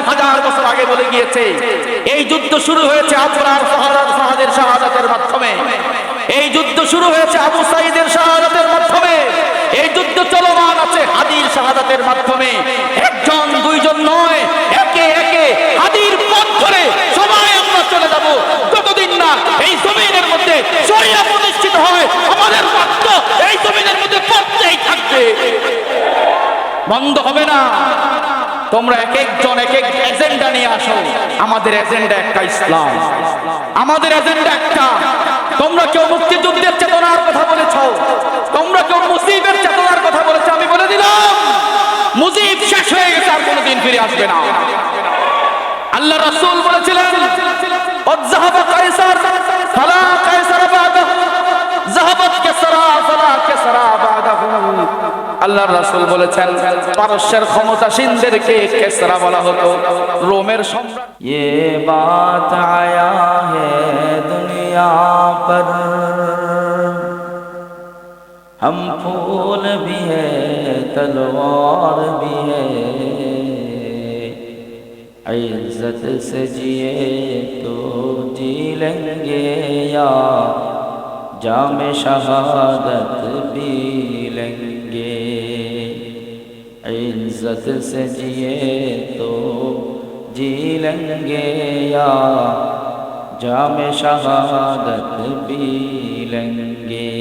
2000 বছর আগে বলে গিয়েছে। এই যুদ্ধ শুরু হয়েছে আবরার ফাহাদের শাহাদাতের মাধ্যমে, এই যুদ্ধ শুরু হয়েছে আবু সাঈদের শাহাদাতের মাধ্যমে, এই যুদ্ধ চলমান আছে হাদির শাহাদাতের মাধ্যমে। একজন দুইজন নয়, একে একে হাদির পথ ধরে সবাই আমরা চলে যাব। যতদিন না এই জমিনের মধ্যে শরিয়া প্রতিষ্ঠিত হয়, আমাদের রক্ত এই জমিনের মধ্যে পড়তেই থাকবে, বন্ধ হবে না। তোমরা এক একজন এক এক এজেন্ডা নিয়ে আসো, আমাদের এজেন্ডা একটা, ইসলাম। আমাদের এজেন্ডা একটা। তোমরা কেউ মুক্তিযুদ্ধের চেতনার কথা বলেছো, তোমরা কেউ মুজিবের চেতনার কথা বলেছো। আমি বলে দিলাম মুজিব শেষ হয়ে গেছে, আর কোনোদিন ফিরে আসবে না। আল্লাহ রাসূল বলেছিলেন ওয়াযহাবা কায়সার ফালা কায়সার বাদাহু, যাহাবাত কিসরা ফালা কিসরা বাদাহু। আল্লাহর রাসূল বলেছেন পারস্যের ক্ষমতাসীনদেরকে কিসরা বলা হতো, রোমের সম্রাট। ये बात आया है दुनिया पर, हम फूल भी है तलवार भी है, इज्जत से जिए तो जी लेंगे या जाम शहादत भी लेंगे, इज्जत से जिए तो जी लेंगे या जाम शहादत भी लेंगे।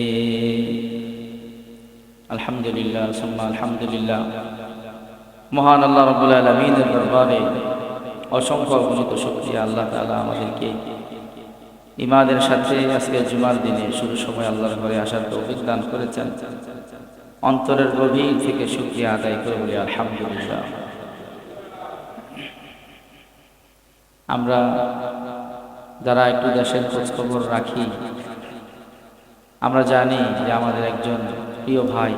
अल्हम्दुलिल्लाह सुम्मा अल्हम्दुलिल्लाह। মহান আল্লাহ রাব্বুল আলামিনের দরবারে অসংখ্য অগণিত শুকরিয়া। আল্লাহ তাআলা আমাদেরকে ঈমানের সাথে আজকে জুমার দিনে শুরু সময় আল্লাহর ঘরে আসার তৌফিক দান করেছেন। অন্তরের গভীর থেকে শুকরিয়া আদায় করে বলি আলহামদুলিল্লাহ। আমরা যারা একটু দেশের খোঁজ খবর রাখি, আমরা জানি যে আমাদের একজন প্রিয় ভাই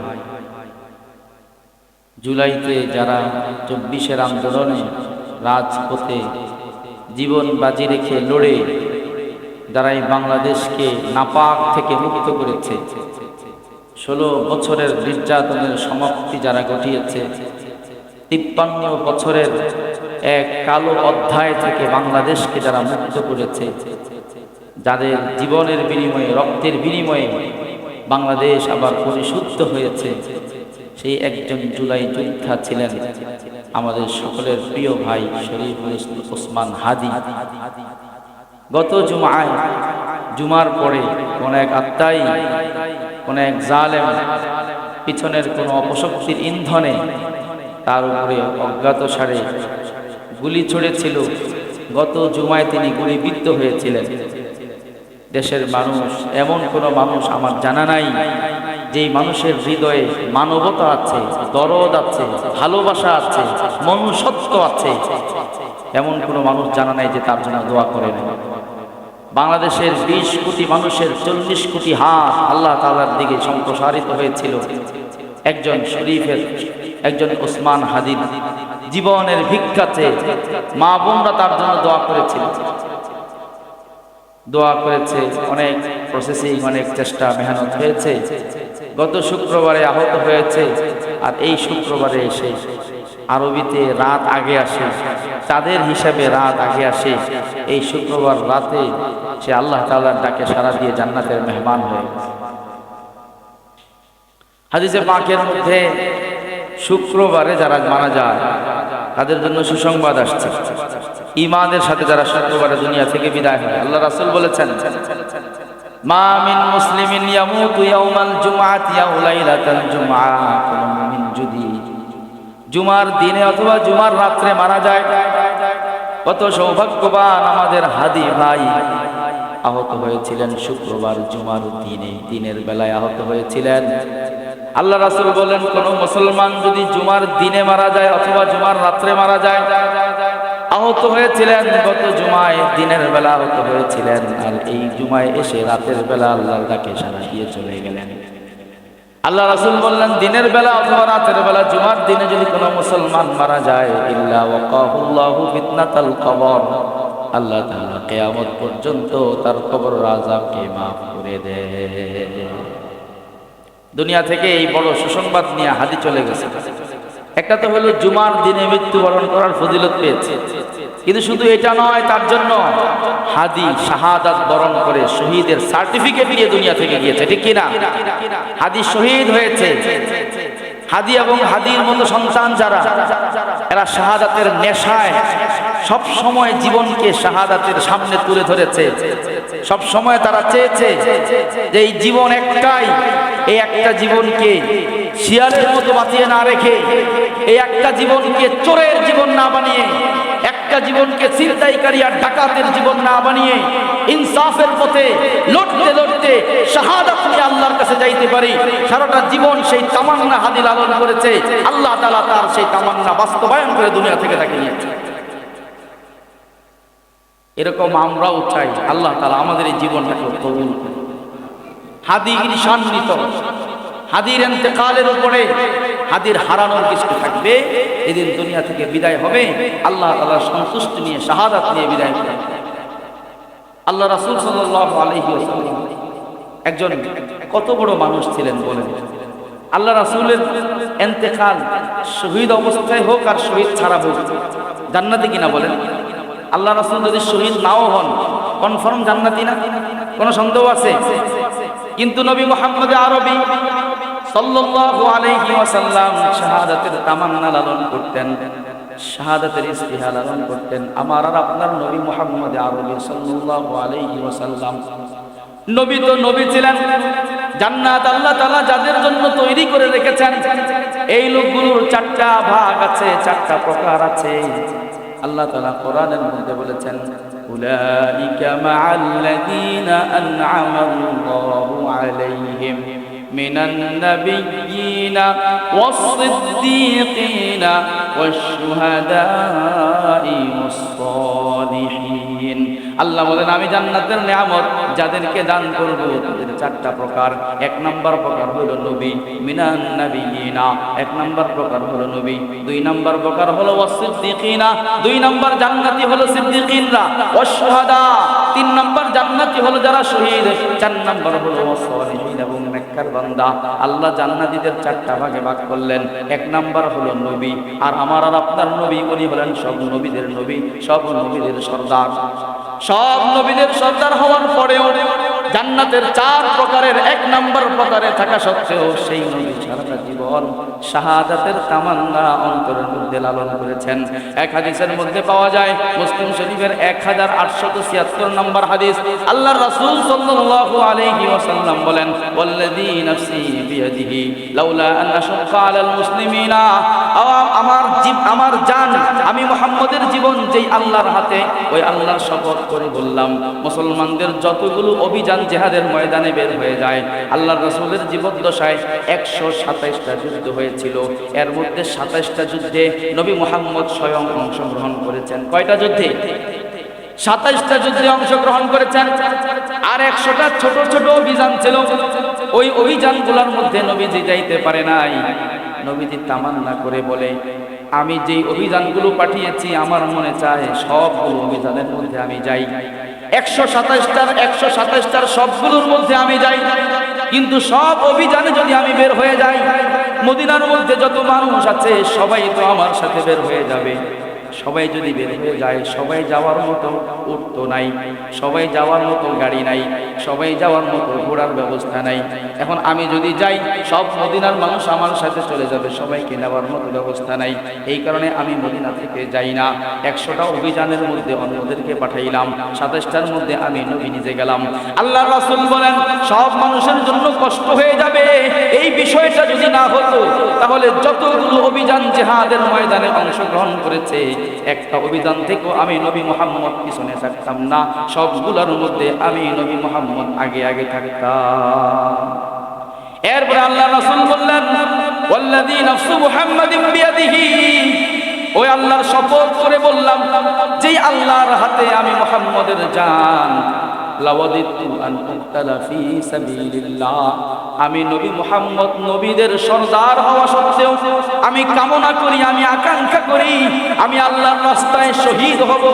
জুলাইতে যারা 24-এর আন্দোলনে রাজপথে জীবন বাজি রেখে লড়ে যারা এই বাংলাদেশকে নাপাক থেকে মুক্ত করেছে, 16 বছরের নির্যাতনের সমাপ্তি যারা ঘটিয়েছে, 53 বছরের এক কালো অধ্যায় থেকে বাংলাদেশকে যারা মুক্ত করেছে, যাদের জীবনের বিনিময়ে রক্তের বিনিময়ে বাংলাদেশ আবার পরিশুদ্ধ হয়েছে, সেই একজন জুলাই যোদ্ধা ছিলেন আমাদের সকলের প্রিয় ভাই শরীফুল ওসমান হাদি। গত জুমায়, জুমার পরে কোন এক আত্মাই, কোন এক জালেম পিছনের কোন অপশক্তির ইন্ধনে তার উপরে অজ্ঞাতসারে গুলি ছড়েছিল। গত জুমায় তিনি গুলিবিদ্ধ হয়েছিলেন। দেশের মানুষ, এমন কোনো মানুষ আমার জানা নাই যেই মানুষের হৃদয়ে মানবতা আছে, দরদ আছে, ভালোবাসা আছে, মনুষ্যত্ব আছে, এমন কোনো মানুষ জানা নাই যে তার জন্য দোয়া করে না। বাংলাদেশের 20 কোটি মানুষের 40 কোটি হাত আল্লাহ তাআলার দিকে সম্প্রসারিত হয়েছিল একজন শরীফের, একজন ওসমান হাদির জীবনের ভিক্ষাতে। মা বোনরা তার জন্য দোয়া করেছিল, দোয়া করেছে, অনেক প্রসেসিং, অনেক চেষ্টা মেহনত হয়েছে। গত শুক্রবারে আহত হয়েছে, আর এই শুক্রবারে এসে আরবিতে রাত আগে আসে, তাদের হিসাবে রাত আগে আসে। এই শুক্রবার রাতে সে আল্লাহ তাআলার ডাকে সাড়া দিয়ে জান্নাতের মেহমান হয়ে গেছে। হাদিসে পাকের মধ্যে শুক্রবারে যারা মারা যায় তাদের জন্য সুসংবাদ আসছে। ঈমানের সাথে যারা শুক্রবারে দুনিয়া থেকে বিদায় হয়, আল্লাহ রাসূল বলেছেন মা মিন মুসলিমিন ইয়ামুতু ইয়াউমাল জুমআতি আও লাইলাতাল জুমআ, কোন মুমিন যদি জুমার দিনে অথবা জুমার রাতে মারা যায়, কত সৌভাগ্যবান আমাদের হাদি ভাই আহত হয়েছিলেন শুক্রবার জুমার দিনে, দিনের বেলায় আহত হয়েছিলেন। আল্লাহ রাসূল বলেন কোন মুসলমান যদি জুমার দিনে মারা যায় অথবা জুমার রাতে মারা যায়, আহত হয়েছিলেন গত জুমায় দিনের বেলা আহত হয়েছিলেন, আর এই জুমায় এসে রাতের বেলা আল্লাহর ডাকে সাড়া দিয়ে চলে গেলেন। আল্লাহ রাসূল বললেন দিনের বেলা অথবা রাতের বেলা জুমার দিনে যদি কোনো মুসলমান মারা যায়, ইল্লা ওয়াকাহুল্লাহু ফিতনাতাল কবর, আল্লাহ তাআলা কিয়ামত পর্যন্ত তার কবরের আযাবকে maaf করে দেয়। দুনিয়া থেকে এই বড় সুসংবাদ নিয়ে হাদি চলে গেছে। একটা তো হলো জুমার দিনে মৃত্যুবরণ করার ফজিলত পেয়েছে, কিন্তু শুধু এটা নয়, তার জন্য হাদি শাহাদাত বরণ করে শহীদের সার্টিফিকেট নিয়ে দুনিয়া থেকে গিয়েছে, ঠিক কিনা? হাদি শহীদ হয়েছে। হাদি এবং হাদির মতো সন্তান যারা, এরা শাহাদাতের নেশায় সব সময় জীবনকে শাহাদাতের সামনে তুলে ধরেছে। সব সময় তারা চেয়েছে যে এই জীবন একটাই, এই একটা জীবনকে শিয়ালের মতো বাঁচিয়ে না রেখে, এই একটা জীবনকে চোরের জীবন না বানিয়ে, একটা জীবনকে ছিনতাইকারী আর ডাকাতের জীবন না বানিয়ে ইনসাফের পথে লড়তে লড়তে শাহাদাত নিয়ে আল্লাহর কাছে যাইতে পারি, সারাটা জীবন সেই তামান্না হাদি লালন করেছে। আল্লাহ তাআলা তার সেই তামান্না বাস্তবায়ন করে দুনিয়া থেকে তাকে নিয়েছে। এরকম আমরাও চাই আল্লাহ তাআলা আমাদের এই জীবনটাকে কবুল করুন। হাদি ঈর্ষান্বিত, হাদির ইন্তেকালের উপরে হাদির হারানোর কিছু থাকবে, এদিন দুনিয়া থেকে বিদায় হবে আল্লাহ তাআলার সন্তুষ্টি নিয়ে, শাহাদাত নিয়ে বিদায় হবে। আল্লাহ রাসূল সাল্লাল্লাহু আলাইহি ওয়াসাল্লাম একজন কত বড় মানুষ ছিলেন বলেন। আল্লাহ রাসূলের ইন্তেকাল শহীদ অবস্থায় হোক আর শহীদ ছাড়া হোক, জান্নাতি কিনা বলেন? আল্লাহ রাসূল যদি শহীদ নাও হন, কনফার্ম জান্নাতি না? কোনো সন্দেহ আছে? কিন্তু নবী মুহাম্মদ আরবি সাল্লাল্লাহু আলাইহি ওয়াসাল্লাম শাহাদাতের তামান্না লালন করতেন, শাহাদাতের ইস্তিহা লালন করতেন। আমার আর আপনার নবী মুহাম্মদ আরবি সাল্লাল্লাহু আলাইহি ওয়াসাল্লাম নবী তো নবী ছিলেন। জান্নাত আল্লাহ তাআলা যাদের জন্য তৈরি করে রেখেছেন, এই লোকগুলোর চারটা ভাগ আছে, চারটা প্রকার আছে। আল্লাহ তাআলা কোরআনের মধ্যে বলেছেন, উলাইকা মা'আল্লাযীনা আন'আমাল্লাহু আলাইহিম মিনান নাবিয়্যিনা ওয়াস-সিদ্দীকিনা ওয়াশ-শুহাদা'i ওয়াস-সালিহিন। আল্লাহ বলেন, আমি জান্নাতের নিয়ামত যাদেরকে দান করব তাদের চারটা প্রকার। এক নাম্বার প্রকার হলো নবী, মিনান নাবিয়্যিনা, এক নাম্বার প্রকার হলো নবী। দুই নাম্বার প্রকার হলো ওয়াস-সিদ্দীকিনা, দুই নাম্বার জান্নাতি হলো সিদ্দীকিনরা। ওয়াশ-শুহাদা, তিন নাম্বার জান্নাতি হলো যারা শহীদ। চার নাম্বার হলো ওয়াস-সালিহিন এবং নেককার বান্দা। আল্লাহ জান্নাতীদের চারটা ভাগে ভাগ করলেন। এক নাম্বার হলো নবী, আর আমার আর আপনার নবী উনি হলেন সব নবীদের নবী, সব নবীদের সর্দার। সব নবীদের সর্দার হওয়ার পরেও জান্নাতের চার প্রকারের এক নাম্বার প্রকারে থাকা সত্ত্বেও সেই নবী সারাটা জীবন শাহাদাতের তামান্না অন্তরের মধ্যে লালন করেছেন। এক হাদিসের মধ্যে পাওয়া যায়, মুসলিম শরীফের 1876 নম্বর হাদিস, আল্লাহর রাসূল সাল্লাল্লাহু আলাইহি ওয়াসাল্লাম বলেন, ওয়াল্লাযী নাফসি বিয়াদিহি লাউলা আন আশqa আলাল মুসলিমিনা, আমার জান, আমি মুহাম্মদের জীবন যেই আল্লাহর হাতে, ওই আল্লাহর শপথ করে বললাম, মুসলমানদের যতগুলো অভিযান জিহাদের ময়দানে বের হয়ে যায়, আল্লাহর রাসূলের জীবদ্দশায় 127টা যুদ্ধ হয়েছিল। এর মধ্যে 27টা যুদ্ধে নবী মুহাম্মদ স্বয়ং অংশগ্রহণ করেছেন। কয়টা যুদ্ধে? 27টা যুদ্ধে অংশগ্রহণ করেছেন। আর 100টা ছোট ছোট অভিযান ছিল। ওই অভিযানগুলোর মধ্যে নবীজি যাইতে পারে নাই। নবীজি তামান্না করে বলে, আমি যেই অভিযানগুলো পাঠিয়েছি আমার মনে চায় সবগুলো অভিযানের মধ্যে আমি যাই। 127টার সবগুলোর মধ্যে আমি যাই, কিন্তু সব অভিযানে যদি আমি বের হয়ে যাই, মদিনার মধ্যে যত মানুষ আছে সবাই তো আমার সাথে বের হয়ে যাবে। সবাই যদি বের হয়ে যায়, সবাই যাওয়ার মতো উট তো নাই, সবাই যাওয়ার মতো গাড়ি নাই, সবাই যাওয়ার মতো ঘোড়ার ব্যবস্থা নাই। এখন আমি যদি যাই, সব মদিনার মানুষ আমার সাথে চলে যাবে, সবাইকে নেওয়ার মতো ব্যবস্থা নাই। এই কারণে আমি মদিনা থেকে যাই না। 100টা অভিযানের মধ্যে অন্যদেরকে পাঠাইলাম, 27টার মধ্যে আমি নবী নিজে গেলাম। আল্লাহর রাসূল বলেন, সব মানুষের জন্য কষ্ট হয়ে যাবে। এই বিষয়টা যদি না হতো, তাহলে যতগুলো অভিযান জিহাদের ময়দানে অংশগ্রহণ করেছে, একটা অভিযান থেকেও আমি নবী মুহাম্মদ পিছনে থাকতাম না, সবগুলোর মধ্যে আমি নবী মুহাম্মদ আগে আগে থাকতাম। এরপর আল্লাহ রাসূল বললেন, ওয়াল্লাযী নাফসু মুহাম্মাদিন বিয়াদিহি, ওই আল্লাহর শপথ করে বললাম, যেই আল্লাহর হাতে আমি মুহাম্মদের জান, লাওয়াদিতু আন উক্তালা ফি সাবিলিল্লাহ, আমি নবী মুহাম্মদ নবীদের সরদার হওয়া সত্ত্বেও আমি কামনা করি, আমি আকাঙ্ক্ষা করি আমি আল্লাহর রাস্তায় শহীদ হব,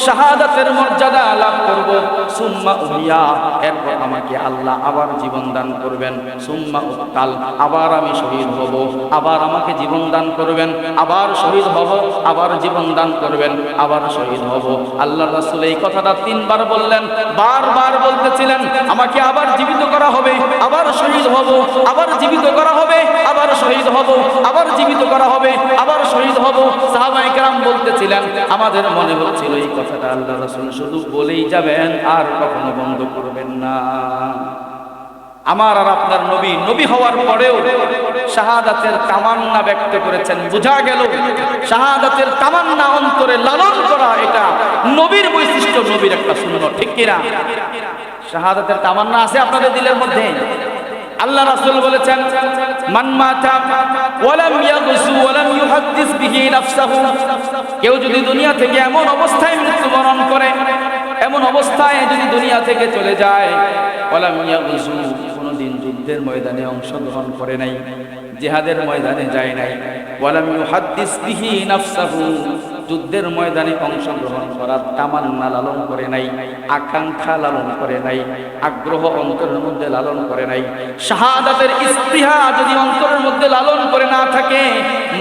শাহাদাতের মর্যাদা লাভ করব। সুম্মা উহিয়া, এরপর আমাকে আল্লাহ আবার জীবন দান করবেন। সুম্মা উক্তাল, আবার আমি শহীদ হব, আবার আমাকে জীবন দান করবেন, আবার শহীদ হব, আবার জীবন দান করবেন, আবার শহীদ হব। আল্লাহর রাসূল এই কথাটা 3 বার বললেন, বারবার বলতেছিলেন আমাকে আবার জীবিত করা হবে, আবার শহীদ হব, আবার জীবিত করা হবে, আবার শহীদ হব, আবার জীবিত করা হবে, আবার শহীদ হব। সাহাবায়ে কেরাম বলতেছিলেন, আমাদের মনে হচ্ছিল এই কথাটা আল্লাহর রাসূল শুধু বলেই যাবেন আর কখনো বন্ধ করবেন না। আমার আর আপনার নবী নবী হওয়ার পরেও শাহাদাতের তামান্না ব্যক্ত করেছেন। বোঝা গেল শাহাদাতের তামান্না অন্তরে লালন করা এটা নবীর বৈশিষ্ট্য, নবীর একটা সুন্নাত, ঠিক কিনা? শাহাদাতের তামান্না আছে আপনাদের দিলের মধ্যে? আল্লাহ রাসূল বলেছেন, মান মাতা ওয়ালাম ইয়াগসু ওয়ালাম ইউহাদ্দিস বিহি নাফসাহু, কেউ যদি দুনিয়া থেকে এমন অবস্থায় মৃত্যুবরণ করে, এমন অবস্থায় যদি দুনিয়া থেকে চলে যায়, ওয়ালাম ইয়াগসু, কোনদিন যুদ্ধের ময়দানে অংশগ্রহণ করে নাই, জিহাদের ময়দানে যায় নাই, ওয়ালাম ইউহাদ্দিস বিহি নাফসাহু, যুদ্ধের ময়দানে অংশগ্রহণ করার তামান্না লালন করে নাই, আকাঙ্ক্ষা লালন করে নাই, আগ্রহ অন্তরের মধ্যে লালন করে নাই, শাহাদাতের ইস্তিহা যদি অন্তরের মধ্যে লালন করে না থাকে,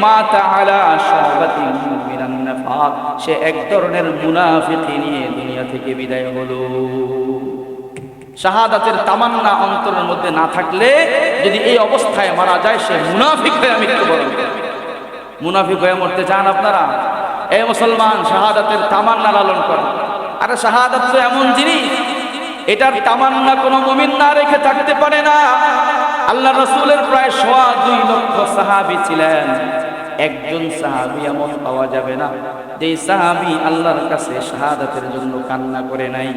মাতা আলা শাহাদাতিন মিনান নিফাক, সে এক ধরনের মুনাফিকি নিয়ে দুনিয়া থেকে বিদায় হলো। শাহাদাতের তামান্না অন্তরের মধ্যে না থাকলে যদি এই অবস্থায় মারা যায়, সে মুনাফিক হয়ে মৃত্যুবরণ করে। মুনাফিক হয়ে মরতে চান আপনারা? এই মুসলমান, শাহাদাতের তামান্না লালন করেন। আরে শাহাদাত তো এমন জিনিস, এটার তামান্না কোনো মুমিন না রেখে থাকতে পারে না। আল্লাহ রাসূলের প্রায় 2.5 লক্ষ সাহাবী ছিলেন, একজন সাহাবী এমন পাওয়া যাবে না যে সাহাবী আল্লাহর কাছে শাহাদাতের জন্য কান্না করে নাই,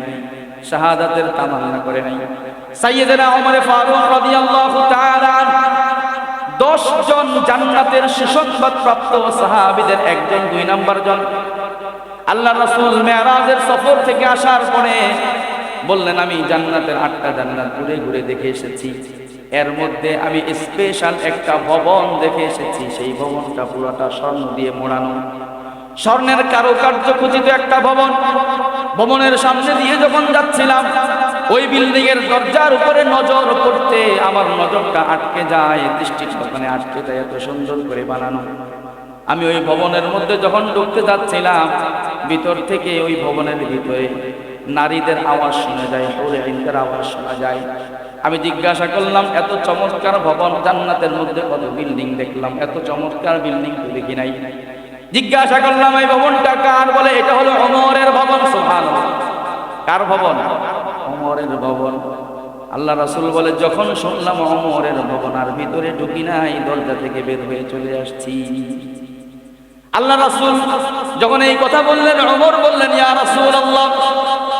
শাহাদাতের তামান্না করে নাই। সাইয়েদনা ওমর ফারুক রাদিয়াল্লাহু তাআলা 10 জন জান্নাতের সুসংবাদ প্রাপ্ত সাহাবীদের একজন, 2 নাম্বার জন। আল্লাহ রাসূল মেরাজের সফর থেকে আসার পরে বললেন, আমি জান্নাতের 8টা জান্নাত ঘুরে ঘুরে দেখে এসেছি, এর মধ্যে আমি স্পেশাল একটা ভবন দেখে এসেছি। সেই ভবনটা পুরোটা স্বর্ণ দিয়ে মোড়ানো, স্বর্ণের কারুকার্য খচিত একটা ভবন। ভবনের সামনে দিয়ে যখন যাচ্ছিলাম, ওই বিল্ডিং এর দরজার উপরে নজর করতে আমার নজরটা আটকে যায়, দৃষ্টিটা ওখানে আটকে যায়, এত সুন্দর করে বানানো। আমি ওই ভবনের মধ্যে যখন ঢুকতে যাচ্ছিলাম, ভিতর থেকে ওই ভবনের ভিতরে নারীদের আওয়াজ শোনা যায়, হুরে আইনদের আওয়াজ শোনা যায়। আমি জিজ্ঞাসা করলাম, এত চমৎকার ভবন, জান্নাতের মধ্যে কত বিল্ডিং দেখলাম, এত চমৎকার বিল্ডিং তো দেখি নাই। জিজ্ঞাসা করলাম, এই ভবনটা কার? বলে এটা হলো ওমরের ভবন। সুবহানাল্লাহ। কার ভবন? ওমরের ভবন। আল্লাহ রাসূল বলে, যখন শুনলাম ওমরের ভবন, আর ভিতরে ঢুকি নাই, দরজা থেকে বের হয়ে চলে আসছি। আল্লাহ রাসূল যখন এই কথা বললেন, ওমর বললেন, ইয়া রাসূলুল্লাহ,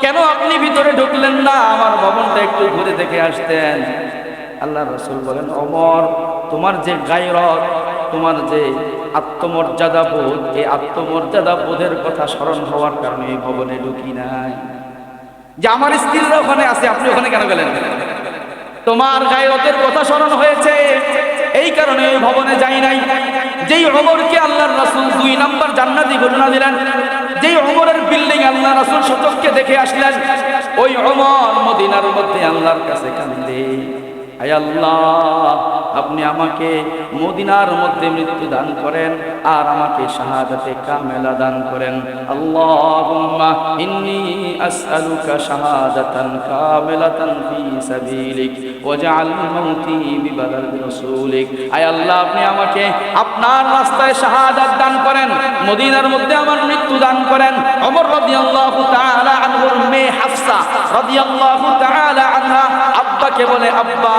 কেন আপনি ভিতরে ঢুকলেন না? আমার ভবনটা একটু ঘুরে দেখে আসতেন। আল্লাহ রাসূল বলেন, ওমর, তোমার যে গায়রত, তোমার যে আত্মমর্যাদা বোধ, এই আত্মমর্যাদা বোধের কথা স্মরণ হওয়ার কারণে এই ভবনে ঢুকি নাই। যে আমার স্ত্রীরা ওখানে আছে, আপনি ওখানে কেন গেলেন? তোমার গায়রতের কথা স্মরণ হয়েছে, এই কারণে এই ভবনে যাই নাই। যেই ওমরকে আল্লাহর রাসূল 2 নাম্বার জান্নাতি ঘোষণা দিলেন, যেই ওমরের বিল্ডিং আল্লাহ রাসূল সচক্ষে দেখে আসলেন, ওই ওমর মদিনার মধ্যে আল্লাহর কাছে কাঁদে, আয় আল্লাহ, আপনি আমাকে মদিনার মধ্যে মৃত্যু দান করেন আর আমাকে শাহাদাতে কামেলা দান করেন। আল্লাহুম্মা ইন্নী আসআলুকা শাহাদাতান কামিলাতান ফি সাবিলিক ওয়াজআল মাউতি বিবালাদি রাসূলিক। আয় আল্লাহ, আপনি আমাকে আপনার রাস্তায় শাহাদাত দান করেন, মদিনার মধ্যে আমার মৃত্যু দান করেন। ওমর রাদিয়াল্লাহু তাআলা আনহুর মেয়ে হাফসা রাদিয়াল্লাহু তাআলা আনহা আব্বাকে বলে, আব্বা,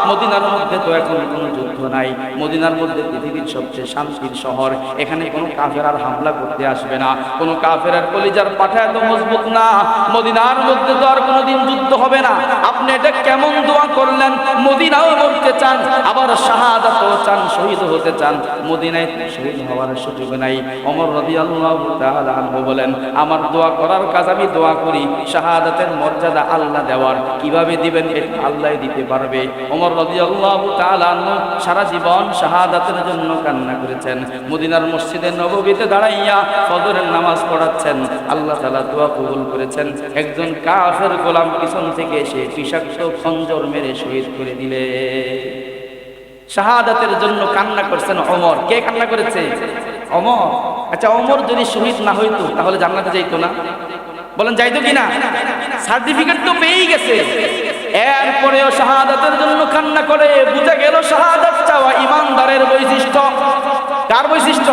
মদিনার মধ্যে তো এখন কোনো যুদ্ধ নাই, মদিনার মধ্যে পৃথিবীর সবচেয়ে শান্তির শহর, এখানে কোনো কাফের আর হামলা করতে আসবে না, কোনো কাফের আর কলিজার পাঠা এত মজবুত না, মদিনার মধ্যে তো আর কোনোদিন যুদ্ধ হবে না। আপনি আপনি এটা কেমন দোয়া করলেন? মদিনাও মরতে চান, আবার শাহাদাতও চান, শহীদ হতে চান, মদিনায় শহীদ হওয়ার সুযোগ নাই। ওমর রাদিয়াল্লাহু তাআলা আনহু বলেন, আমার দোয়া করার কাজ আমি দোয়া করি, শাহাদাতের মর্যাদা আল্লাহ দেওয়ার, কিভাবে দিবেন এটা আল্লাহই দিতে পারবে। ওমর রাদিয়াল্লাহু তাআলা আনহু সারা জীবন শাহাদাতের জন্য কান্না করেছেন। মদিনার মসজিদে নববীতে দাঁড়াইয়া ফজরের নামাজ পড়াচ্ছেন, আল্লাহ তাআলা দোয়া কবুল করেছেন। একজন কাফের গোলাম পিছন থেকে এসে বিষাক্ত খঞ্জর মেরে শহীদ করে দিলে। শাহাদাতের জন্য কান্না করছেন ওমর। কে কান্না করেছে? ওমর। আচ্ছা, ওমর যদি শহীদ না হইতো তাহলে জান্নাতে যাইতো না? বলেন যাইতো কিনা? সার্টিফিকেট তো পেয়েই গেছে, এরপরেও শাহাদাতের জন্য কান্না করে। বুঝে গেল শাহাদাত চাওয়া ইমানদারের বৈশিষ্ট্য। কার বৈশিষ্ট্য?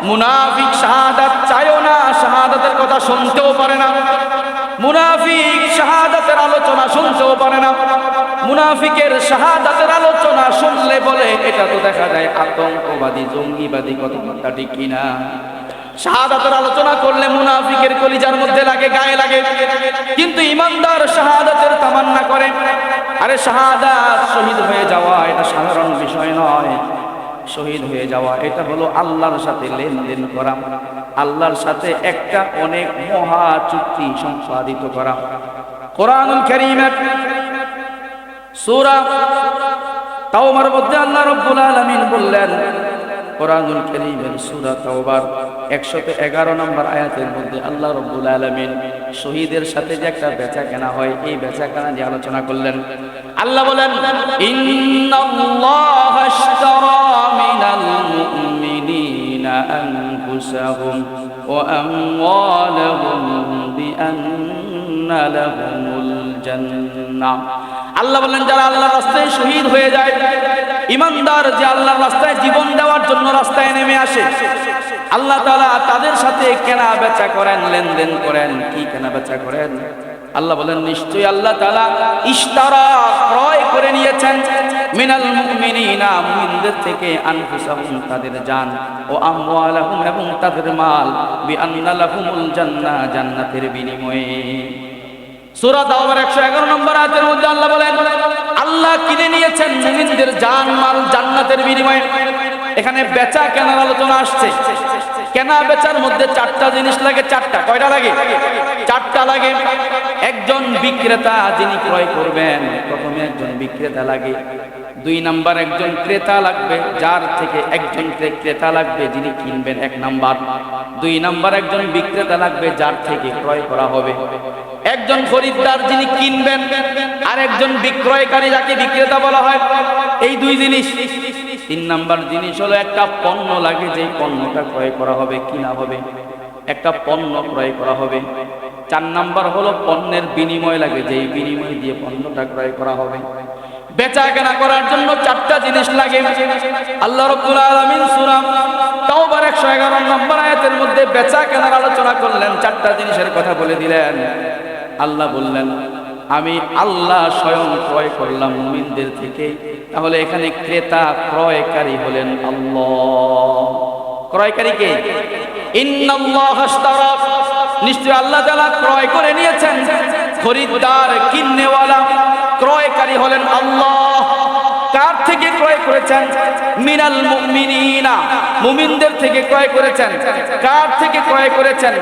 মুনাফিক শাহাদাত চায়ও না, শাহাদাতের কথা শুনতেও পারে না। মুনাফিক শাহাদাতের আলোচনা শুনতেও পারে না। মুনাফিকের শাহাদাতের আলোচনা শুনলে বলে এটা তো দেখা যায় আতঙ্কবাদী, জঙ্গিবাদী, কথাবার্তা ঠিক কিনা? শাহাদাতের আলোচনা করলে মুনাফিকের কলিজার মধ্যে লাগে, গায়ে লাগে। কিন্তু ইমানদার শাহাদাতের তামান্না করে। আরে শাহাদাত, শহীদ হয়ে যাওয়া এটা সাধারণ বিষয় নয়। শহীদ হয়ে যাওয়া এটা হলো আল্লাহর সাথে লেনদেন করা, আল্লাহর সাথে একটা অনেক মহা চুক্তি সম্পাদিত করা। কোরআনুল কারীমের সূরা তাওবার মধ্যে আল্লাহ রাব্বুল আলামিন বললেন, কোরআনুল কারীমের সূরা তাওবার 111 নম্বর আয়াতের মধ্যে আল্লাহ রাব্বুল আলামিন শহীদের সাথে যে একটা বেচাকেনা হয়, এই বেচাকেনা নিয়ে আলোচনা করলেন। আল্লাহ বলেন, ইন্নাল্লাহা আশতারা মিনাল মুমিনিনা আনফুসাহুম ওয়া আমওয়ালাহুম বিআন্না লাহুমুল জান্নাহ। আল্লাহ বলেন, যারা আল্লাহর রাস্তায় শহীদ হয়ে যায়, ইমানদার যে আল্লাহর রাস্তায় জীবন দেওয়ার জন্য রাস্তায় নেমে আসে, আল্লাহ তাআলা তাদের সাথে কেনা বেচা করেন, লেনদেন করেন। কি কেনা বেচা করেন? আল্লাহ বলেন, নিশ্চয়ই আল্লাহ তাআলা ইশতারা, ক্রয় করে নিয়েছেন, মিনাল মুমিনিনা, মুমিনদের থেকে, আনফুসাহুম, তাদের জান, ও আমওয়ালাহুম, এবং তাদের মাল, বিআন্না লাহুমুল জান্নাহ, জান্নাতের বিনিময়ে। সূরা তাওবার 111 নম্বর আয়াতের মধ্যে আল্লাহ বলেন, আল্লাহ কিনে নিয়েছেন মুমিনদের জান মাল জান্নাতের বিনিময়ে। এখানে বেচা কেনার আলোচনা আসছে। কেনা বেচার মধ্যে চারটা জিনিস লাগে। চারটা। কয়টা লাগে? চারটা লাগে। একজন বিক্রেতা যিনি ক্রয় করবেন, প্রথমে একজন বিক্রেতা লাগে। 2 নাম্বার একজন ক্রেতা লাগবে, যার থেকে একজন ক্রেতা লাগবে যিনি কিনবেন, 1 নাম্বার। 2 নাম্বার একজন বিক্রেতা লাগবে যার থেকে ক্রয় করা হবে। একজন খরিদ্দার যিনি কিনবেন, আর একজন বিক্রয়কারী যাকে বিক্রেতা বলা হয়। এই 2 জিনিস। 3 নাম্বার জিনিস হলো একটা পণ্য লাগে, যেই পণ্যটা ক্রয় করা হবে, কিনা হবে, একটা পণ্য ক্রয় করা হবে। 4 নাম্বার হলো পণ্যের বিনিময় লাগে, যেই বিনিময় দিয়ে পণ্যটা ক্রয় করা হবে। বেচা কেনা করার জন্য 4টা জিনিস লাগে। আল্লাহ রাব্বুল আলামিন সূরা তাওবার 111 নম্বর আয়াতের মধ্যে বেচা কেনার আলোচনা করলেন, 4টা জিনিসের কথা বলে দিলেন। আল্লাহ বললেন, আমি আল্লাহ স্বয়ং ক্রয় করলাম মুমিনদের থেকে। তাহলে এখানে ক্রেতা ক্রয়কারী হলেন আল্লাহ। ক্রয়কারী কে? ইন্নাল্লাহা আশতারা, নিশ্চয় আল্লাহ তাআলা ক্রয় করে নিয়েছেন। খরিদ্দার, কিন্নেওয়ালা, ক্রয়কারী হলেন আল্লাহ। কার থেকে ক্রয় করেছেন? মিনাল মুমিনিনা, মুমিনদের থেকে ক্রয় করেছেন। কার থেকে ক্রয় করেছেন?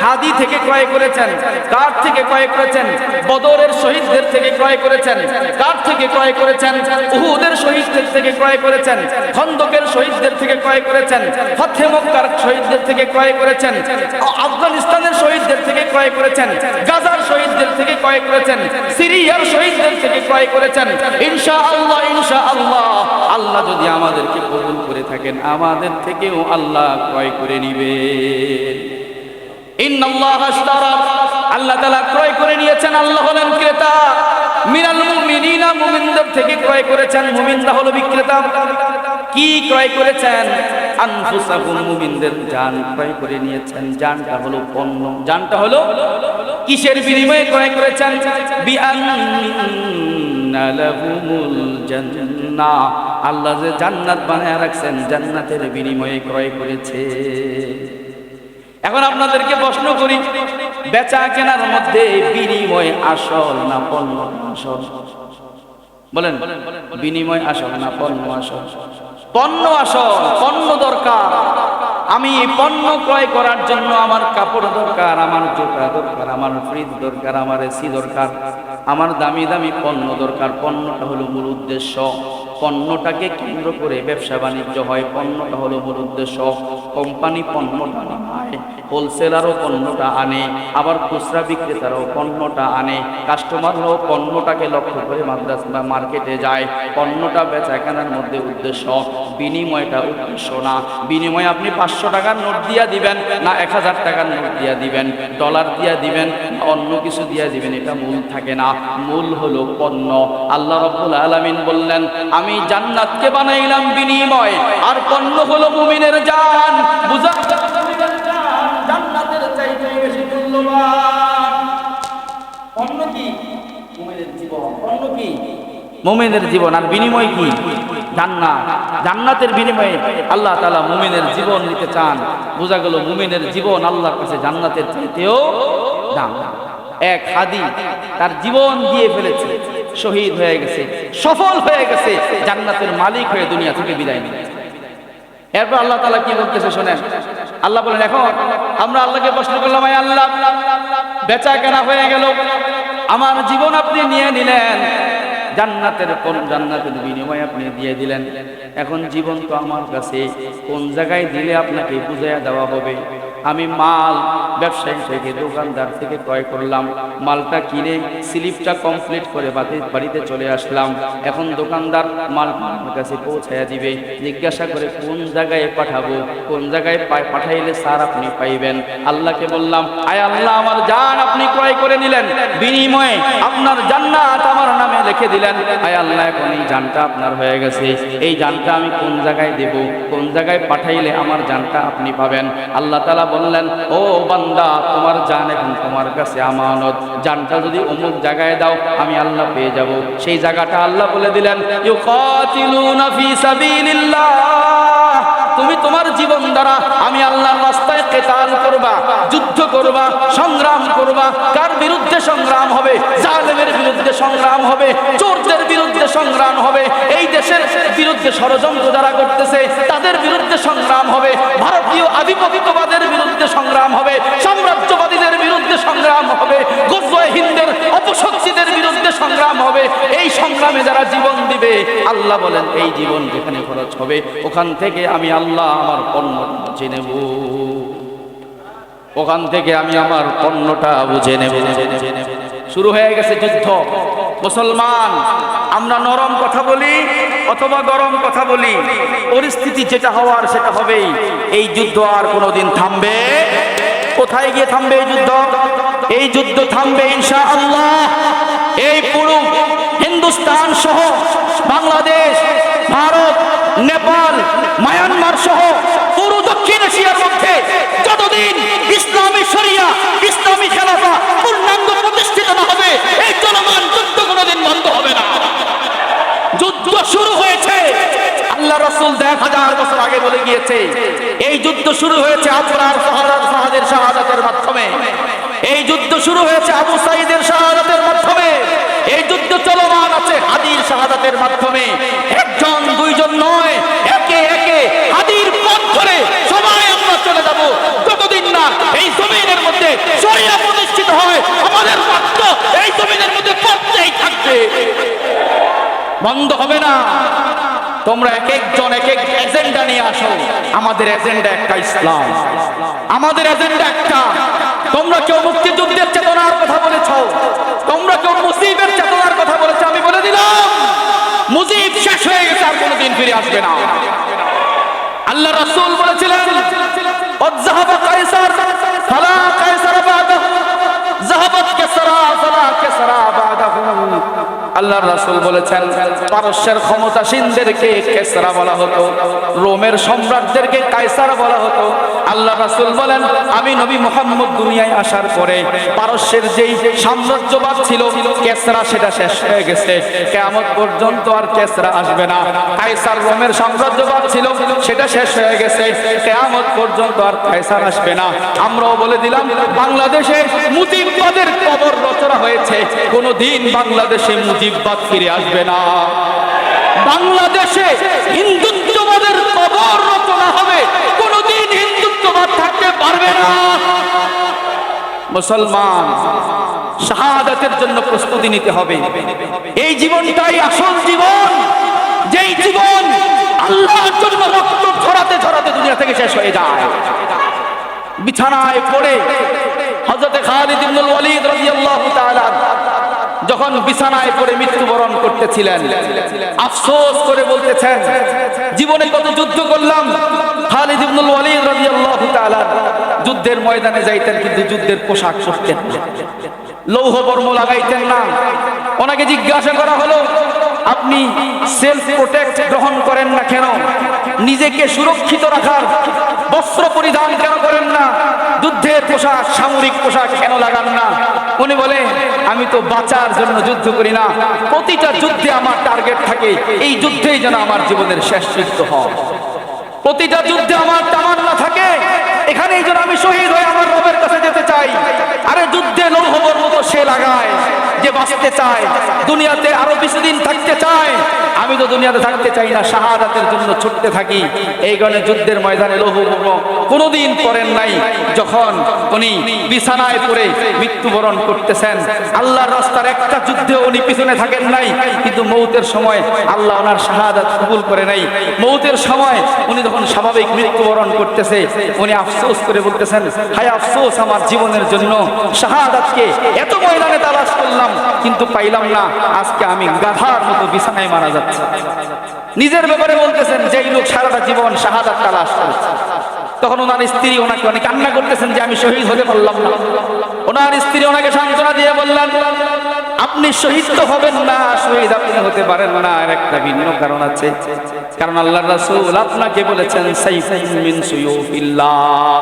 হাদি থেকে ক্রয় করেছেন। কার থেকে ক্রয় করেছেন? বদরের শহীদদের থেকে ক্রয় করেছেন। কার থেকে ক্রয় করেছেন? উহুদের শহীদদের থেকে ক্রয় করেছেন। খন্দকের শহীদদের থেকে ক্রয় করেছেন। ফতহে মক্কার শহীদদের থেকে ক্রয় করেছেন। আফগানিস্তানের শহীদদের থেকে ক্রয় করেছেন। গাজার শহীদদের থেকে ক্রয় করেছেন। সিরিয়ার শহীদদের থেকে ক্রয় করেছেন। ইনশাআল্লাহ, ইনশাআল্লাহ, আল্লাহ যদি আমাদেরকে কবুল করে থাকেন, আমাদের থেকেও আল্লাহ ক্রয় করে নিবেন। ইন্নাল্লাহা আশতারা, আল্লাহ তাআলা ক্রয় করে নিয়েছেন। আল্লাহ হলেন ক্রেতা। মিনাল মুমিনিনা, মুমিনদের থেকে ক্রয় করেছেন। মুমিনরা হলো বিক্রেতা। কি ক্রয় করেছেন? আনফুসাহুম, মুমিনদের জান ক্রয় করে নিয়েছেন। জানটা হলো পণ্য। জানটা হলো কিসের বিনিময়ে ক্রয় করেছেন? বিআন্না লাহুমুল জান্নাহ, আল্লাহ যে জান্নাত বানায় রাখছেন, জান্নাতের বিনিময়ে ক্রয় করেছে। এখন আপনাদেরকে প্রশ্ন করি, বেচা কেনার মধ্যে বিনিময় আসল না পণ্য আসল? বলেন, বিনিময় আসল না পণ্য আসল? পণ্য আসল। পণ্য দরকার। আমি পণ্য ক্রয় করার জন্য আমার কাপড় দরকার, আমার জুতা দরকার, আমার ফ্রিজ দরকার, আমার এসি দরকার, আমার দামি দামি পণ্য দরকার। পণ্যটা হলো মূল উদ্দেশ্য। পণ্যটাকে কেন্দ্র করে ব্যবসা বাণিজ্য হয়। পণ্যটা হলো মূল উদ্দেশ্য। কোম্পানি পণ্যটা আনে, হোলসেলারও পণ্যটা আনে, আবার খুচরা বিক্রেতারাও পণ্যটা আনে, কাস্টমাররাও পণ্যটাকে লক্ষ্য করে মাদ্রাসা বা মার্কেটে যায়। পণ্যটা বেচা কেনার মধ্যে উদ্দেশ্য, বিনিময়টা উদ্দেশ্য না। বিনিময়ে আপনি 500 টাকার নোট দিয়া দিবেন না 1000 টাকার নোট দিয়া দিবেন, ডলার দিয়া দিবেন, অন্য কিছু দিয়া দিবেন, এটা মূল থাকে না। মূল হলো পণ্য। আল্লাহ রাব্বুল আলামিন বললেন, আমি জান্নাতকে বানাইলাম বিনিময়, আর পণ্য হলো মুমিনের জান। বুঝা জান্নাতের চাইতে বেশি মূল্যবান। পণ্য কি? মুমিনের জীবন। পণ্য কি? মুমিনের জীবন। আর বিনিময় কি? জান্নাত। জান্নাতের বিনিময়ে আল্লাহ তাআলা মুমিনের জীবন নিতে চান। বোঝা গেল মুমিনের জীবন আল্লাহর কাছে জান্নাতের চাইতেও দাম। এক হাদি তার জীবন দিয়ে ফেলেছে, শহীদ হয়ে গেছে, সফল হয়ে গেছে, জান্নাতের মালিক হয়ে দুনিয়া থেকে বিদায় নিয়েছে। এরপর আল্লাহ তাআলা কি বলতেছে শোনেন। আল্লাহ বলেন, এখন আমরা আল্লাহকে প্রশ্ন করলাম, আয় আল্লাহ, বেচা কেনা হয়ে গেল, আমার জীবন আপনি নিয়ে নিলেন, জান্নাতের বিনিময়ে আপনি দিয়ে দিলেন, এখন জীবন তো আমার কাছে, কোন জায়গায় দিলে আপনাকে বুঝাইয়া দেওয়া হবে? আমি মাল ব্যবসায়ী থেকে, দোকানদার থেকে ক্রয় করলাম, মালটা কিনে স্লিপটা কমপ্লিট করে বাড়িতে চলে আসলাম। এখন দোকানদার মাল আমার কাছে পৌঁছাইয়া দিবে, জিজ্ঞাসা করে কোন জায়গায় পাঠাবো, কোন জায়গায় পাঠাইলে স্যার আপনি পাইবেন? আল্লাহকে বললাম, আয় আল্লাহ, আমার জান আপনি ক্রয় করে নিলেন, বিনিময়ে আপনার জান্নাত আমার নামে লিখে দিলেন। আয় আল্লাহ, এখন এই জানটা আপনার হয়ে গেছে, এই জানটা আমি কোন জায়গায় দেব, কোন জায়গায় পাঠাইলে আমার জানটা আপনি পাবেন? আল্লাহ তাআলা বললেন, ও বান্দা, তোমার জান এখন তোমার কাছে আমানত, জানটা যদি অমুক জায়গায় দাও আমি আল্লাহ পেয়ে যাব। সেই জায়গাটা আল্লাহ বলে দিলেন, ইউকাতিলুনা ফি সাবিলিল্লাহ, তুমি তোমার জীবন দ্বারা আমি আল্লাহর রাস্তায় কিতাল করবা, যুদ্ধ করবা, সংগ্রাম করবা। কার বিরুদ্ধে সংগ্রাম হবে? জালেমের বিরুদ্ধে সংগ্রাম হবে, চোরদের বিরুদ্ধে সংগ্রাম হবে, এই দেশের বিরুদ্ধে ষড়যন্ত্র যারা করতেছে তাদের বিরুদ্ধে সংগ্রাম হবে, ভারতীয় আধিপত্যবাদের বিরুদ্ধে সংগ্রাম হবে, সাম্রাজ্যবাদীদের বিরুদ্ধে সংগ্রাম হবে, গজওয়ে হিন্দের অপশক্তিদের বিরুদ্ধে সংগ্রাম হবে। এই সংগ্রামে যারা জীবন দিবে, আল্লাহ বলেন এই জীবন যেখানে খরচ হবে ওখান থেকে আমি আল্লাহ আমার পণ্যটা বুঝে নেব, ওখান থেকে আমি আমার পণ্যটা বুঝে নেব। শুরু হয়ে গেছে যুদ্ধ। মুসলমান, আমরা নরম কথা বলি অথবা গরম কথা বলি, পরিস্থিতি যেটা হওয়ার সেটা হবেই। এই যুদ্ধ আর কোনোদিন থামবে? কোথায় গিয়ে থামবে এই যুদ্ধ? এই যুদ্ধ থামবে ইনশাআল্লাহ এই পুরো হিন্দুস্তান সহ বাংলাদেশ, ভারত, নেপাল, মায়ানমার সহ পুরো দক্ষিণ এশিয়ার মধ্যে যতদিন ইসলামী শরিয়া, ইসলামী খেলাফত পূর্ণাঙ্গ প্রতিষ্ঠিত না হবে, এই চলমান যুদ্ধ কোনোদিন বন্ধ হবে না। যুদ্ধ শুরু হয়েছে, আল্লাহ রাসূল 1000 বছর আগে বলে গিয়েছে, এই যুদ্ধ শুরু হয়েছে আবরার ফাহাদের শাহাদাতের মাধ্যমে, এই যুদ্ধ শুরু হয়েছে আবু সাঈদের শাহাদাতের মাধ্যমে, এই যুদ্ধ চলমান আছে হাদির শাহাদাতের মাধ্যমে। একজন দুইজন নয়, একে একে হাদির পথ ধরে সবাই আমরা চলে যাব, যতদিন না এই জমিনের মধ্যে শরিয়া প্রতিষ্ঠিত হয় আমাদের রক্ত এই জমিনের মধ্যে পড়তেই থাকবে, বন্ধ হবে না। তোমরা এক একজন এক এক এজেন্ডা নিয়ে আসো, আমাদের এজেন্ডা একটা, ইসলাম আমাদের এজেন্ডা একটা। তোমরা কেউ মুক্তিযুদ্ধের চেতনার কথা বলেছ, তোমরা কেউ মুজিবের চেতনার কথা বলেছ, আমি বলে দিলাম মুজিব শেষ হয়ে গেছে, আর কোনোদিন ফিরে আসবে না। আল্লাহ রাসূল বলেছিলেন, যাহাবা কায়সার ফালা কায়সার বাদাহু, যাহাবাত কিসরা ফালা কিসরা বাদাহু। আল্লাহর রাসূল বলেছেন পারস্যের ক্ষমতাসীনদেরকে কেসরা বলা হতো, রোমের সম্রাটদেরকে কায়সার বলা হতো। আল্লাহর রাসূল বলেন আমি নবী মুহাম্মদ দুনিয়ায় আসার পরে পারস্যের যেই সাম্রাজ্যবাদ ছিল কেসরা সেটা শেষ হয়ে গেছে, কিয়ামত পর্যন্ত আর কেসরা আসবে না। কায়সার রোমের সাম্রাজ্যবাদ ছিল সেটা শেষ হয়ে গেছে, কিয়ামত পর্যন্ত আর কায়সার আসবে না। আমরাও বলে দিলাম বাংলাদেশে মুজিববাদের কবর রচনা হয়েছে, কোনদিন বাংলাদেশে মুজিববাদ ফিরে আসবে না। বাংলাদেশে হিন্দুত্ববাদের কবর রচনা হবে, কোনদিন হিন্দুত্ববাদ থাকতে পারবে না। মুসলমান শাহাদাতের জন্য প্রস্তুতি নিতে হবে। এই জীবনটাই আসল জীবন, যেই জীবন আল্লাহর জন্য রক্ত ঝরাতে ঝরাতে দুনিয়া থেকে শেষ হয়ে যায়। বিছানায় পড়ে হযরত খালিদ ইবনুল ওয়ালিদ রাদিয়াল্লাহু তাআলা যখন বিছানায় পড়ে মৃত্যুবরণ করতেছিলেন, আফসোস করে বলতেছেন জীবনে কত যুদ্ধ করলাম। খালিদ ইবনুল ওয়ালিদ রাদিয়াল্লাহু তাআলা যুদ্ধের ময়দানে যাইতেন কিন্তু যুদ্ধের পোশাক পরতেন না, লৌহ বর্ম লাগাইতেন না। ওনাকে জিজ্ঞাসা করা হলো আপনি সেলফ প্রোটেক্ট গ্রহণ করেন না কেন, নিজেকে সুরক্ষিত রাখার বস্ত্র পরিধান কেন করেন না, যুদ্ধের পোশাক সামরিক পোশাক কেন লাগান না? উনি বলে আমি তো বাঁচার জন্য যুদ্ধ করি না, প্রতিটা যুদ্ধে আমার টার্গেট থাকে এই যুদ্ধেই যেন আমার জীবনের শেষ যুদ্ধ হয়। প্রতিটা যুদ্ধে আমার তামান্না থাকে এখানেই যেন আমি শহীদ হয়ে আমার রবের কাছে যেতে চাই। আরে যুদ্ধে লৌহবর মতো সে লাগায় যে বাঁচতে চায়, দুনিয়াতে আরো কিছুদিন থাকতে চায়। আমি তো দুনিয়াতে থাকতে চাই না, শাহাদাতের জন্য ছুটতে থাকি। এই কারণে যুদ্ধের ময়দানে লৌহবর্ম কোনোদিন পড়েন নাই। যখন উনি বিছানায় পড়ে মৃত্যুবরণ করতেছেন, আল্লাহর রাস্তার একটা যুদ্ধে উনি পিছনে থাকেন নাই, কিন্তু মৌতের সময় আল্লাহ ওনার শাহাদাত কবুল করে নাই। মৌতের সময় উনি যখন স্বাভাবিক মৃত্যুবরণ করতেছে, উনি আফসোস করে বলতেছেন হায় আফসোস আমার জীবনের জন্য, শাহাদাতকে এত ময়দানে তালাশ করলাম কিন্তু পাইলাম না, আজকে আমি গাধার মতো বিছানায় মারা যাচ্ছে। নিজের ব্যাপারে বলতেছেন যেই লোক সারাটা জীবন শাহাদাত তালাশ করেছে। তখন ওনার স্ত্রী ওনাকে অনেক কান্না করতেছেন যে আমি শহীদ হতে পারলাম না। ওনার স্ত্রী ওনাকে সান্ত্বনা দিয়ে বললেন আপনি শহীদ তো হবেন না, শহীদ আপনি হতে পারেন না, আর একটা ভিন্ন কারণ আছে। কারণ আল্লাহর রাসূল আপনাকে বলেছেন সাইফুম মিন সুয়ুফিল্লাহ,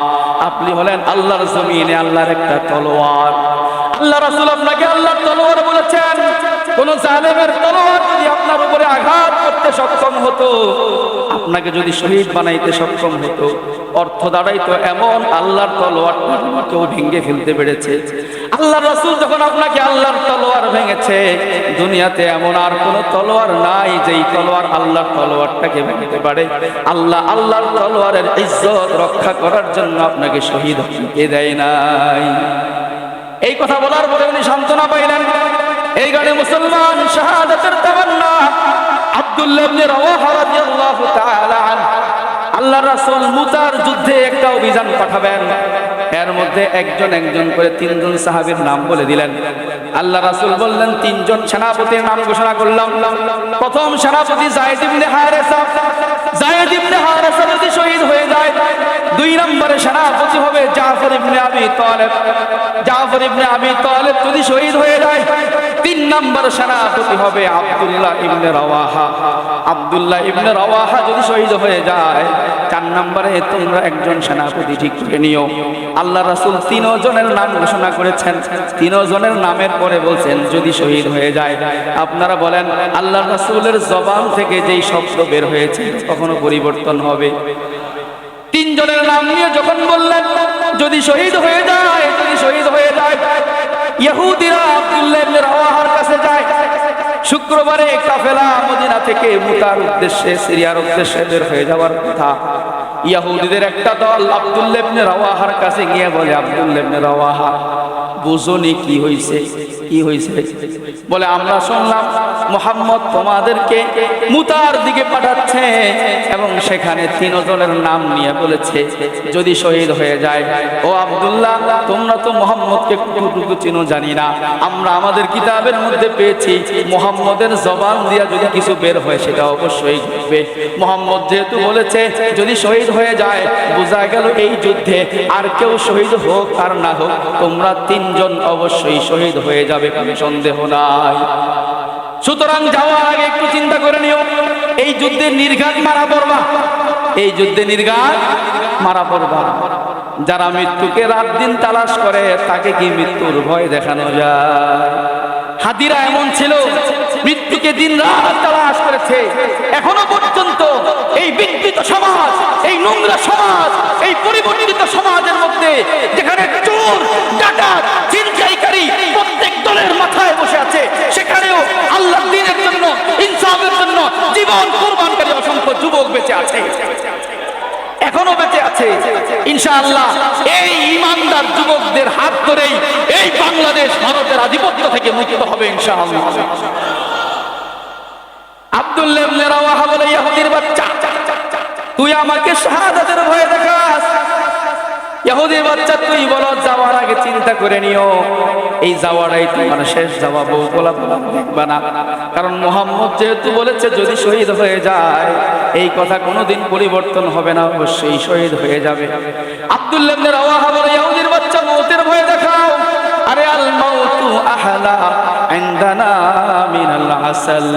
আপনি হলেন আল্লাহর জমিনে আল্লাহর একটা তলোয়ার। আল্লাহ রাসূল আপনাকে আল্লাহর তলোয়ার বলেছেন। কোন জালেমের তলোয়ার যদি আপনার উপরে আঘাত করতে সক্ষম হতো, আপনাকে যদি শহীদ বানাইতে সক্ষম হতো, অর্থ দাঁড়াইতো এমন আল্লাহর তলোয়ারটা কেউ ভেঙে ফেলতে পেরেছে। আল্লাহর রাসূল যখন আপনাকে আল্লাহর তলোয়ার ভেঙেছে, দুনিয়াতে এমন আর কোন তলোয়ার নাই যেই তলোয়ার আল্লাহর তলোয়ারটাকে ভেঙে পারে। আল্লাহ আল্লাহর তলোয়ারের ইজ্জত রক্ষা করার জন্য আপনাকে শহীদ হতে দেয় নাই। এই কথা বলার পরে উনি সান্ত্বনা পাইলেন। এই গানে মুসলমান শাহাদাতের তামান্না আব্দুল্লাহ ইবনে রাওয়াহা রাদিয়াল্লাহু তাআলা আনহু, আল্লাহর রাসূল মুতার যুদ্ধে একটা অভিযান পাঠাবেন। এর মধ্যে একজন একজন করে তিনজন সাহাবীর নাম বলে দিলেন। আল্লাহ রাসূল বললেন তিনজন সেনাপতির নাম ঘোষণা করলাম। প্রথম সেনাপতি যায়েদ ইবনে হারেসা। যায়েদ ইবনে হারেসা যদি শহীদ হয়ে যায়, দুই নম্বরে সেনাপতি হবে জাফর ইবনে আবি তালেব। জাফর ইবনে আবি তালেব যদি শহীদ হয়ে যায়, তিন নম্বর সেনাপতি হবে আব্দুল্লাহ ইবনে রাওয়াহা। আব্দুল্লাহ ইবনে রাওয়াহা যদি শহীদ হয়ে যায়, চার নম্বরে তোমরা একজন সেনাপতি ঠিক করে নিও। আল্লাহ রাসূল তিনজনের নাম ঘোষণা করেছেন। তিনজনের নামের পরে বলছেন যদি শহীদ হয়ে যায়। আপনারা বলেন আল্লাহ রাসূলের জবান থেকে যেই শব্দ বের হয়েছে কখনো পরিবর্তন হবে? তিনজনের নাম নিয়ে যখন বললেন যদি শহীদ হয়ে যায়, যদি শহীদ হয়ে যায়, ইহুদিরা আব্দুল্লাহ ইবনে রাওয়াহার কাছে যায়। শুক্রবারে কাফেলা মদিনা থেকে মুতার উদ্দেশ্যে সিরিয়ার উদ্দেশ্যে বের হয়ে যাওয়ার কথা। ইহুদিদের একটা দল আব্দুল্লাহ ইবনে রাওয়াহার কাছে গিয়ে বলে আব্দুল্লাহ ইবনে রাওয়াহা বুঝোনি কি হইছে, কি হইছে? বলে আমরা শুনলাম মুহাম্মদ তোমাদেরকে মুতার দিকে পাঠাচ্ছে এবং সেখানে তিনজনের নাম নিয়ে বলেছে যদি শহীদ হয়ে যায়। ও আব্দুল্লাহ তোমরা তো মুহাম্মদকে কতটুকু চিনো জানি না, আমরা আমাদের কিতাবের মধ্যে পেয়েছি মুহাম্মদের জবান দিয়া যদি কিছু বের হয় সেটা অবশ্যই ঘটবে। মুহাম্মদ যেহেতু বলেছে যদি শহীদ হয়ে যায়, বোঝা গেল এই যুদ্ধে আর কেউ শহীদ হোক আর না হোক তোমরা তিনজন অবশ্যই শহীদ হয়ে যাবে, কোনো সন্দেহ নাই। সুতরাং যাওয়ার আগে একটু চিন্তা করে নিও, এই যুদ্ধে নির্ঘাত মারা পড়বা, এই যুদ্ধে নির্ঘাত মারা পড়বা। যারা মৃত্যুকে রাত দিন তালাশ করে তাকে কি মৃত্যুর ভয় দেখানো যায়? হাদিরা এমন ছিল, মৃত্যুকে দিন রাত তালাশ করেছে। এখনো পর্যন্ত এই বিকৃত সমাজ, এই নোংরা সমাজ, এই পরিবর্তিত সমাজের মধ্যে যেখানে চোর, ডাকাত, ছিনতাইকারী প্রত্যেক দলের মাথায় বসে আছে, সেখানেও আল্লাহর দ্বীনের জন্য, ইনসাফের জন্য জীবন কুরবানকারী অসংখ্য যুবক বেঁচে আছে, এখনো বেঁচে আছে। ইনশাআল্লাহ এই ইমানদার যুবকদের হাত ধরেই এই বাংলাদেশ ভারতের আধিপত্য থেকে মুক্ত হবে ইনশাআল্লাহ। আব্দুল্লাহ ইবনে রাওয়াহা বলে, ইহুদির বাচ্চা, তুই আমাকে শাহাদাতের ভয় দেখাস? ইহুদির বাচ্চা, তুই বলো যাওয়ার আগে চিন্তা করে নিও, এই যাওয়াটাই তোমার শেষ যাওয়া, বউ বলা দেখবা না। কারণ মুহাম্মদ যেহেতু বলেছে যদি শহীদ হয়ে যায়, এই কথা কোনোদিন পরিবর্তন হবে না, অবশ্যই শহীদ হয়ে যাবে। আব্দুল্লাহ ইবনে রাওয়াহা বলে, ইহুদির বাচ্চা, মওতের ভয় দেখাও। আরে আল মাউতু আহলা ইনদানা মিনাল আসাল,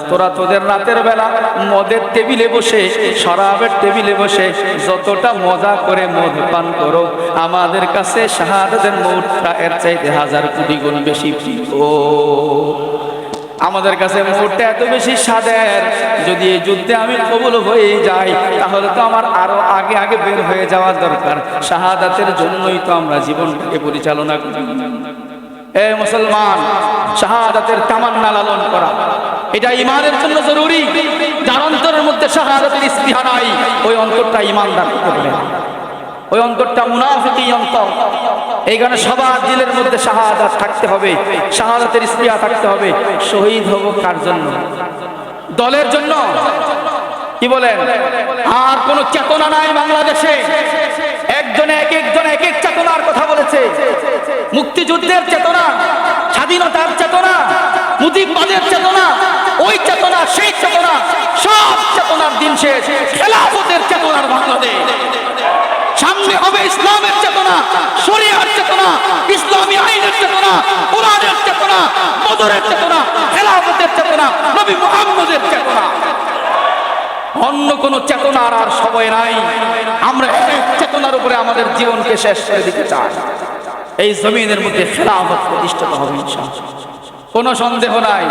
তোরা তোদের রাতের বেলা মদের টেবিলে বসে, শরাবের টেবিলে বসে যতটা মজা করে মদ পান করো, আমাদের কাছে শাহাদাতের মওতটা এর চাইতে 1000 কোটি গুণ বেশি প্রিয়। আমাদের কাছে মওতটা এত বেশি স্বাদের, যদি এই যুদ্ধে আমি কবুল হয়ে যাই তাহলে তো আমার আরো আগে আগে বের হয়ে যাওয়া দরকার। শাহাদাতের জন্যই তো আমরা জীবনটাকে পরিচালনা করি। এ মুসলমান, শাহাদাতের তামান্না লালন করা এটা ঈমানের জন্য জরুরি। যার অন্তরের মধ্যে শাহাদাতের স্পৃহা নাই, ওই অন্তরটা ঈমানদার হতে পারে না, ওই অন্তরটা মুনাফিকি অন্তর। এই কারণে সবার দিলের মধ্যে শাহাদাত থাকতে হবে, শাহাদাতের স্পৃহা থাকতে হবে। শহীদ হব কার জন্য? দলের জন্য? কি বলেন? আর কোন চেতনা নাই বাংলাদেশে। একজনে এক এক চেতনার কথা বলেছে। মুক্তিযুদ্ধের চেতনা, স্বাধীনতার চেতনা, মুজিববাদের চেতনা, ওই চেতনা, সেই চেতনা, সব চেতনার দিন শেষ। খেলাফতের চেতনার বাংলাদেশ। সামনে হবে ইসলামের চেতনা, শরিয়ার চেতনা, ইসলামী আইনের চেতনা, কোরআনের চেতনা, বদরের চেতনা, খেলাফতের চেতনা, নবী মুহাম্মদের চেতনা। অন্য কোন চেতনার আর সময় নাই। আমরা এক চেতনার উপরে আমাদের জীবনকে শেষ করে দিতে চাই। এই জমিনের মধ্যে খেলাফত প্রতিষ্ঠিত হবে ইনশাআল্লাহ, কোনো সন্দেহ নাই।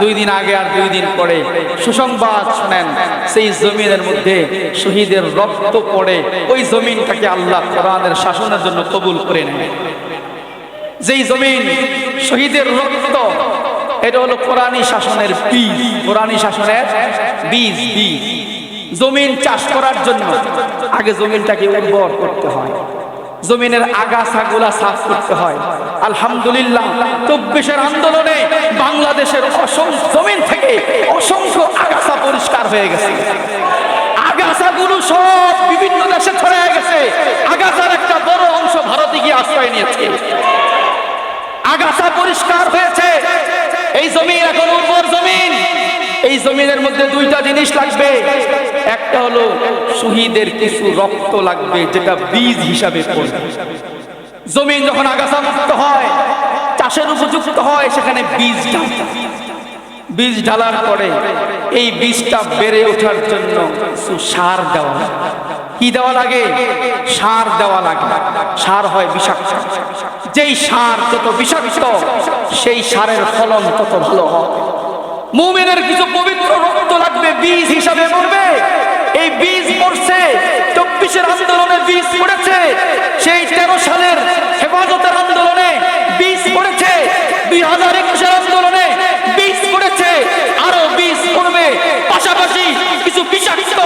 2 দিন আগে আর 2 দিন পরে সুসংবাদ শুনেন, সেই জমিনের মধ্যে শহীদের রক্ত পড়ে ওই জমিনটাকে আল্লাহ কোরআনের শাসনের জন্য কবুল করে নেয়। যেই জমিন শহীদের রক্ত, এটা হলো কোরআনী শাসনের বীজ, কোরআনী শাসনের বীজ। জমিন চাষ করার জন্য আগে জমিনটাকে উর্বর করতে হয়, জমিনের আগাছাগুলা সাফ করতে হয়। আলহামদুলিল্লাহ 24-এর আন্দোলনে বাংলাদেশের অসংখ্য জমিন থেকে অসংখ্য আগাছা পরিষ্কার হয়ে গেছে। আগাছাগুলো সব বিভিন্ন দেশে ছড়িয়ে গেছে। আগাছার একটা বড় অংশ ভারতে গিয়ে আশ্রয় নিয়েছে। আগাছা পরিষ্কার হয়েছে। এই জমিন এখন উর্বর জমিন। এই জমিনের মধ্যে 2টা জিনিস লাগবে। একটা হলো শহীদের কিছু রক্ত লাগবে, যেটা বীজ হিসাবে পড়বে। জমিন যখন আগাছা মুক্ত হয়, চাষের উপযুক্ত হয়, সেখানে বীজ ঢালার পরে এই বীজটা বেড়ে ওঠার জন্য কিছু সার দেওয়া লাগে। কি দেওয়া লাগে? সার দেওয়া লাগে। সার হয় বিষাক্ত। যেই সার যত বিষাক্ত, সেই সারের ফলন তত ভালো হয়। মুমিনের কিছু পবিত্র রক্ত লাগবে, বীজ হিসাবে পড়বে। এই বীজ পড়ছে 24-এর আন্দোলনে, বীজ পড়েছে সেই 13 সালের হেফাজতের আন্দোলনে, বীজ পড়েছে 2021-এর আন্দোলনে, বীজ পড়েছে, আরো বীজ পড়বে। পাশাপাশি কিছু বিষাক্ত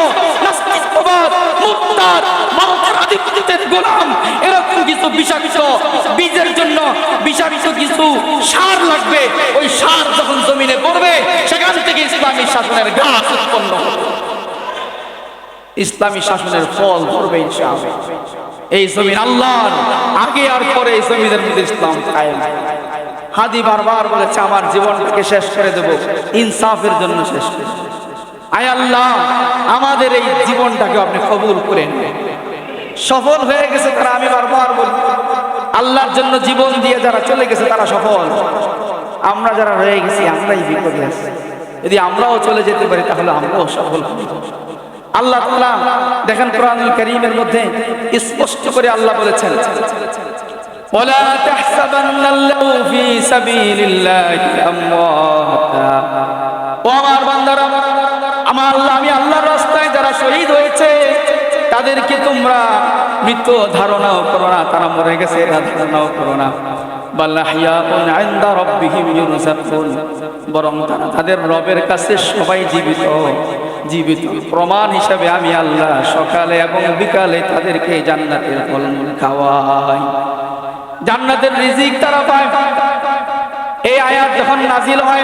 নাস্তিকবাদ, মুরতাদ, ভারতের আধিপত্যের গোলাম, এরকম কিছু বিষাক্ত বীজের জন্য বিষাক্ত কিছু সার লাগবে। ওই সার যখন জমিনে পড়বে, সেখান থেকে ইসলামী শাসনের গাছ উৎপন্ন হবে, ইসলামী শাসনের ফল ধরবে ইনশাআল্লাহ। এই জমিন আল্লাহর, আগে আর পরে এই জমিনের মধ্যে ইসলাম কায়েম। হাদি বারবার বলেছে, আমার জীবনটাকে শেষ করে দেব, ইনসাফের জন্য শেষ করে দেব। আয় আল্লাহ, আমাদের এই জীবনটাকে আপনি কবুল করেন। সফল হয়ে গেছে তারা, আমি বারবার বলি, আল্লাহর জন্য জীবন দিয়ে যারা চলে গেছে তারা সফল। আমরা যারা রয়ে গেছি আমরাই বিপদে আছি। যদি আমরাও চলে যেতে পারি তাহলে আমরাও সফল হব। আল্লাহ তাআলা দেখেন কোরআনুল কারীমের মধ্যে স্পষ্ট করে আল্লাহ বলেছেন, ওয়ালা তাহসাবান্নাল্লাহু ফি সাবিলিল্লাহি আমওয়াতা। ও আমার বান্দারা, আমার আল্লাহ, আমি আল্লাহর রাস্তায় যারা শহীদ হয়েছে তাদেরকে তোমরা মৃত ধারণাও করো না, তারা মরে গেছে এটা ধারণাও করো না। বাল আহইয়াউন ইনদা রাব্বিহিম ইউরযাকুন, বরং তাদের রবের কাছে সবাই জীবিত। জীবিত প্রমাণ হিসাবে আমি আল্লাহ সকালে এবং বিকালে তাদেরকে জান্নাতের ফলমূল খাওয়াই, জান্নাতের রিজিক তারা পায়। এই আয়াত যখন নাজিল হয়